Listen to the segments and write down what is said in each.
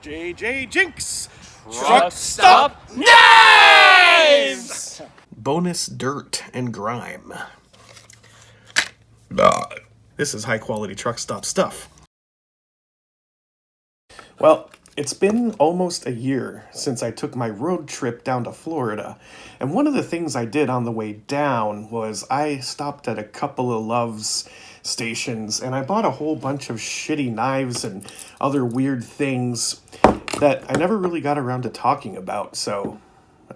JJ Jinx! Truck Stop Knives! Bonus dirt and grime. This is high quality truck stop stuff. Well, it's been almost a year since I took my road trip down to Florida, and one of the things I did on the way down was I stopped at a couple of Love's stations and I bought a whole bunch of shitty knives and other weird things that I never really got around to talking about, so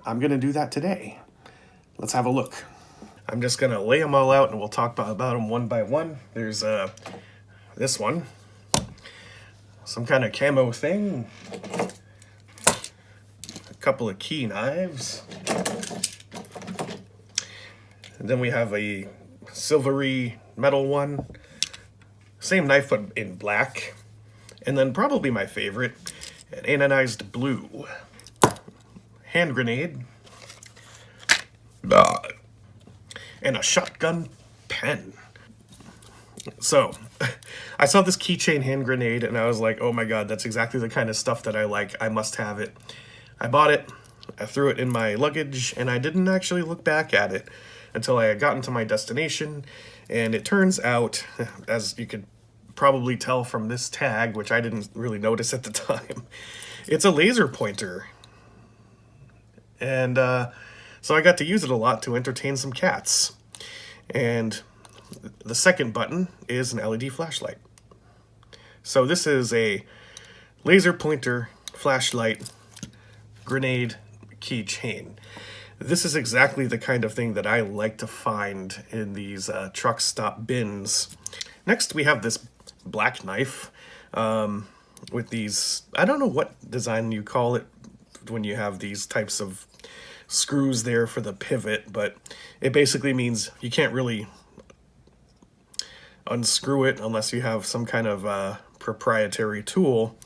I'm gonna do that today. Let's have a look. I'm just gonna lay them all out and we'll talk about them one by one. There's this one. Some kind of camo thing. A couple of key knives. And then we have a silvery metal one. Same knife but in black. And then probably my favorite, an anodized blue. Hand grenade. And a shotgun pen. So, I saw this keychain hand grenade and I was like, oh my god, that's exactly the kind of stuff that I like. I must have it. I bought it, I threw it in my luggage, and I didn't actually look back at it until I had gotten to my destination. And it turns out, as you could probably tell from this tag, which I didn't really notice at the time, it's a laser pointer. And so I got to use it a lot to entertain some cats. And the second button is an LED flashlight. So this is a laser pointer flashlight grenade keychain. This is exactly the kind of thing that I like to find in these truck stop bins. Next we have this black knife with these, I don't know what design you call it when you have these types of screws there for the pivot, but it basically means you can't really unscrew it unless you have some kind of proprietary tool.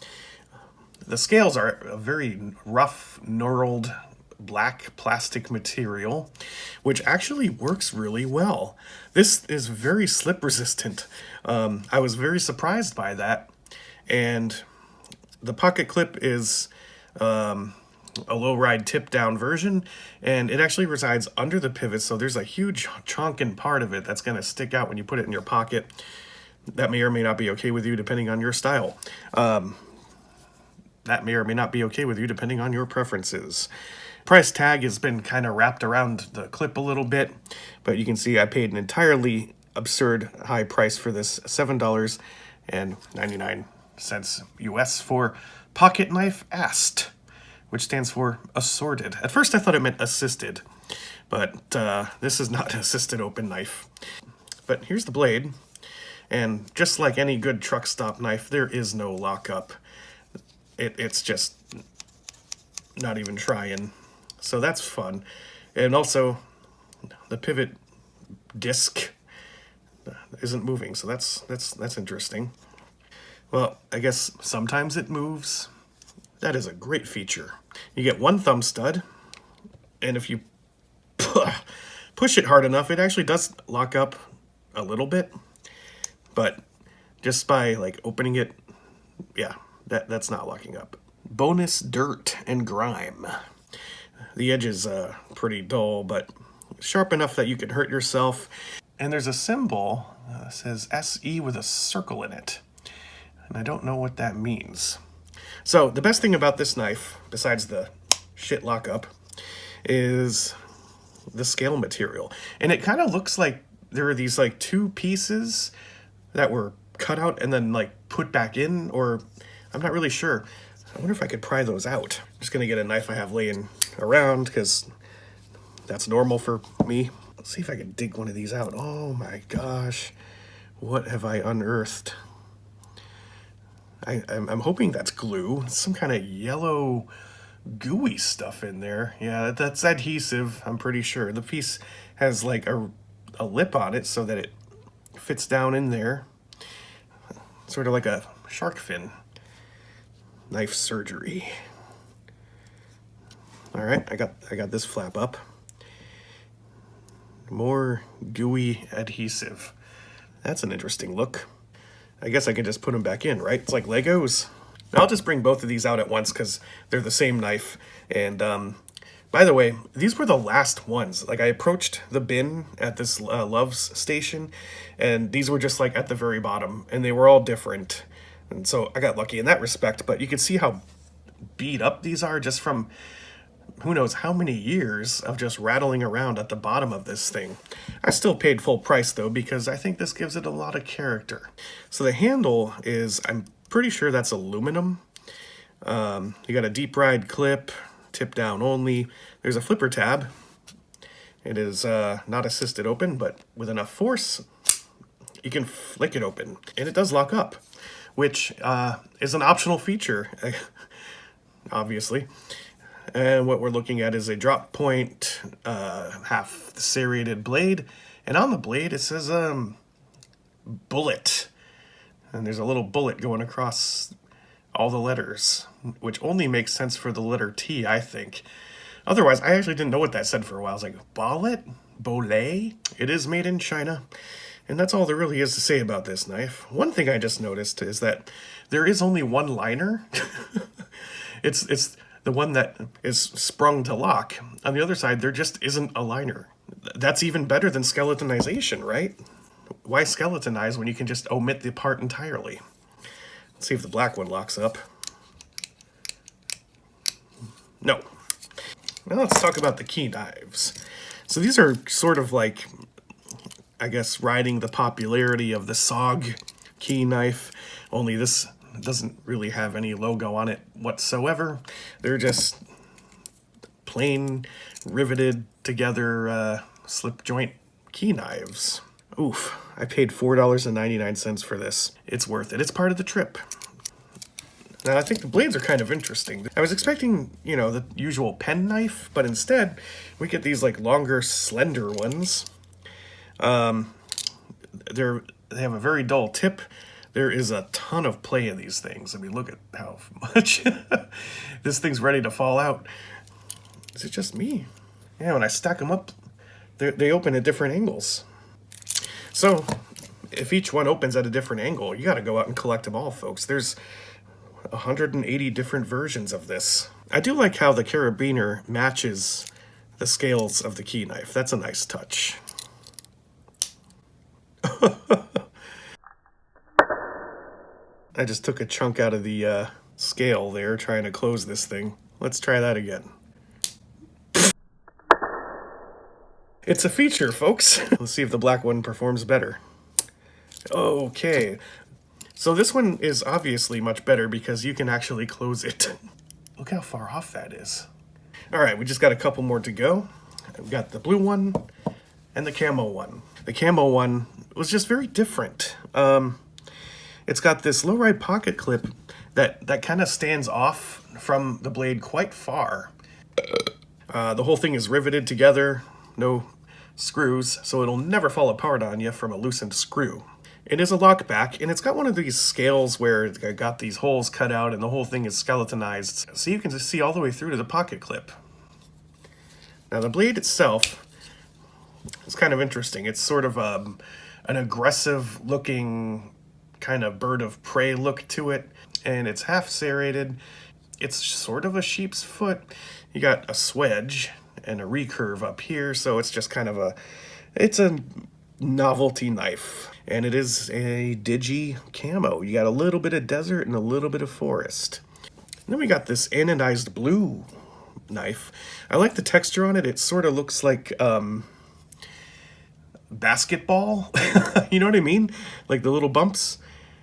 The scales are a very rough, knurled black plastic material, which actually works really well. This is very slip resistant. I was very surprised by that. And the pocket clip is a low ride tip down version, and it actually resides under the pivot, so there's a huge chunkin part of it that's going to stick out when you put it in your pocket. That may or may not be okay with you depending on your style. That may or may not be okay with you depending on your preferences. Price tag has been kind of wrapped around the clip a little bit, but you can see I paid an entirely absurd high price for this, $7.99 US for Pocket Knife Ast, which stands for assorted. At first I thought it meant assisted, but this is not an assisted open knife. But here's the blade, and just like any good truck stop knife, there is no lockup. It's just not even trying. So that's fun. And also, the pivot disc isn't moving, so that's interesting. Well, I guess sometimes it moves. That is a great feature. You get one thumb stud, and if you push it hard enough, it actually does lock up a little bit. But just by like opening it, yeah, that's not locking up. Bonus dirt and grime. The edge is pretty dull, but sharp enough that you could hurt yourself. And there's a symbol that says SE with a circle in it. And I don't know what that means. So the best thing about this knife, besides the shit lockup, is the scale material. And it kind of looks like there are these like two pieces that were cut out and then like put back in, or I'm not really sure. I wonder if I could pry those out. I'm just gonna get a knife I have laying around because that's normal for me. Let's see if I can dig one of these out. Oh my gosh, what have I unearthed? I'm hoping that's glue. It's some kind of yellow gooey stuff in there. Yeah, that's adhesive, I'm pretty sure. The piece has like a lip on it so that it fits down in there. Sort of like a shark fin. Knife surgery. All right, I got this flap up. More gooey adhesive. That's an interesting look. I guess I can just put them back in, right? It's like Legos. Now, I'll just bring both of these out at once because they're the same knife. And by the way, these were the last ones. Like, I approached the bin at this Love's station, and these were just like at the very bottom, and they were all different. And so I got lucky in that respect, but you can see how beat up these are just from who knows how many years of just rattling around at the bottom of this thing. I still paid full price though, because I think this gives it a lot of character. So the handle is, I'm pretty sure that's aluminum. You got a deep ride clip, tip down only. There's a flipper tab. It is not assisted open, but with enough force, you can flick it open. And it does lock up, which is an optional feature, obviously. And what we're looking at is a drop point, half serrated blade. And on the blade, it says bullet. And there's a little bullet going across all the letters, which only makes sense for the letter T, I think. Otherwise, I actually didn't know what that said for a while. I was like, bullet? Bollet? It is made in China. And that's all there really is to say about this knife. One thing I just noticed is that there is only one liner. It's the one that is sprung to lock. On the other side, there just isn't a liner. That's even better than skeletonization, right? Why skeletonize when you can just omit the part entirely? Let's see if the black one locks up. No. Now let's talk about the key knives. So these are sort of like, I guess, riding the popularity of the SOG key knife, only this doesn't really have any logo on it whatsoever. They're just plain riveted together slip joint key knives. Oof, I paid $4.99 for this. It's worth it. It's part of the trip. Now, I think the blades are kind of interesting. I was expecting, you know, the usual pen knife, but instead we get these like longer, slender ones. They have a very dull tip. There is a ton of play in these things. I mean, look at how much this thing's ready to fall out. Is it just me? Yeah, when I stack them up, they open at different angles. So, if each one opens at a different angle, you gotta go out and collect them all, folks. There's 180 different versions of this. I do like how the carabiner matches the scales of the key knife. That's a nice touch. I just took a chunk out of the scale there trying to close this thing. Let's try that again. It's a feature, folks. Let's see if the black one performs better. Okay. So this one is obviously much better because you can actually close it. Look how far off that is. All right, we just got a couple more to go. We've got the blue one and the camo one. The camo one was just very different. It's got this low ride pocket clip that kind of stands off from the blade quite far. The whole thing is riveted together, no screws, so it'll never fall apart on you from a loosened screw. It is a lockback, and it's got one of these scales where it's got these holes cut out and the whole thing is skeletonized, so you can just see all the way through to the pocket clip. Now the blade itself is kind of interesting. It's sort of an aggressive looking kind of bird of prey look to it, and it's half serrated. It's sort of a sheep's foot. You got a swedge and a recurve up here, so it's just kind of it's a novelty knife, and it is a digi camo. You got a little bit of desert and a little bit of forest. And then we got this anodized blue knife. I like the texture on it. It sort of looks like basketball. You know what I mean? Like the little bumps.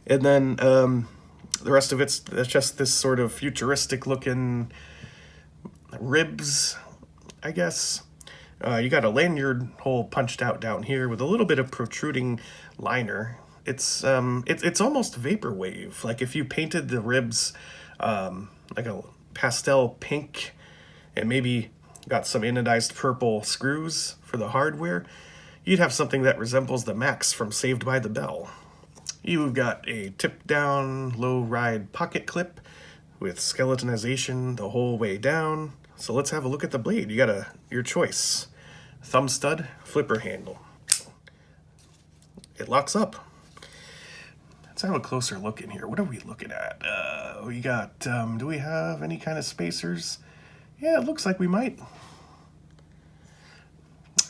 And then the rest of it's just this sort of futuristic looking ribs, I guess. You got a lanyard hole punched out down here with a little bit of protruding liner. It's almost vaporwave. Like if you painted the ribs like a pastel pink and maybe got some anodized purple screws for the hardware, you'd have something that resembles the Max from Saved by the Bell. You've got a tip-down, low-ride pocket clip with skeletonization the whole way down. So let's have a look at the blade. You got your choice. Thumb stud, flipper handle. It locks up. Let's have a closer look in here. What are we looking at? We got, do we have any kind of spacers? Yeah, it looks like we might.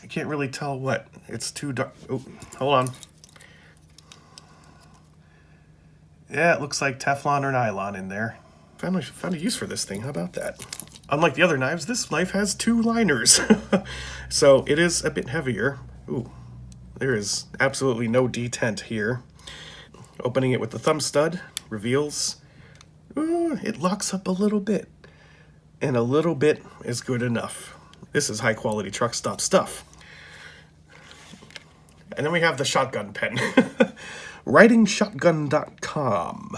I can't really tell what. It's too dark. Oh, hold on. Yeah, it looks like Teflon or nylon in there. Found a use for this thing. How about that? Unlike the other knives, this knife has 2 liners. So it is a bit heavier. Ooh, there is absolutely no detent here. Opening it with the thumb stud reveals, ooh, it locks up a little bit. And a little bit is good enough. This is high quality truck stop stuff. And then we have the shotgun pen. WritingShotgun.com.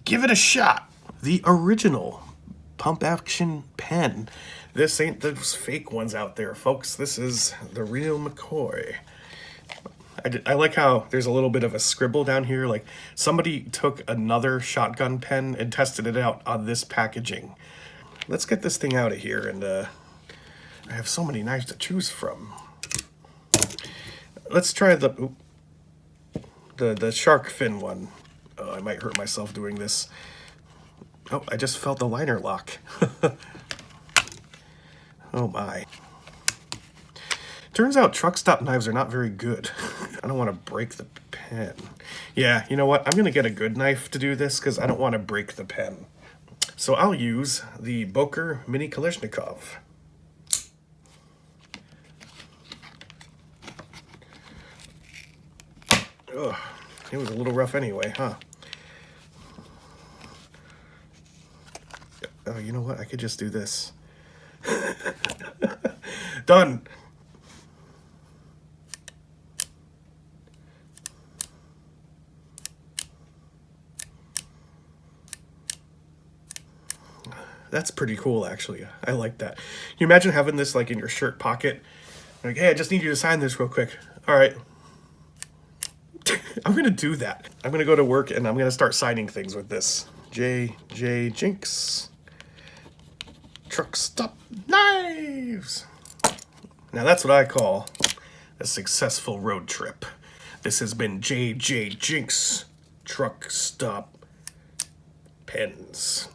Give it a shot. The original pump action pen. This ain't those fake ones out there, folks. This is the real McCoy. I like how there's a little bit of a scribble down here. Like somebody took another shotgun pen and tested it out on this packaging. Let's get this thing out of here. And I have so many knives to choose from. Let's try the shark fin one. Oh, I might hurt myself doing this. Oh, I just felt the liner lock. Oh my. Turns out truck stop knives are not very good. I don't want to break the pen. Yeah, you know what? I'm going to get a good knife to do this because I don't want to break the pen. So I'll use the Boker Mini Kalashnikov. Ugh, it was a little rough anyway, huh? Oh, you know what? I could just do this. Done. That's pretty cool, actually. I like that. Can you imagine having this like in your shirt pocket? Like, hey, I just need you to sign this real quick. All right. I'm gonna do that. I'm gonna go to work and I'm gonna start signing things with this. J.J. Jinx. Truck stop knives. Now that's what I call a successful road trip. This has been J.J. Jinx Truck Stop Pens.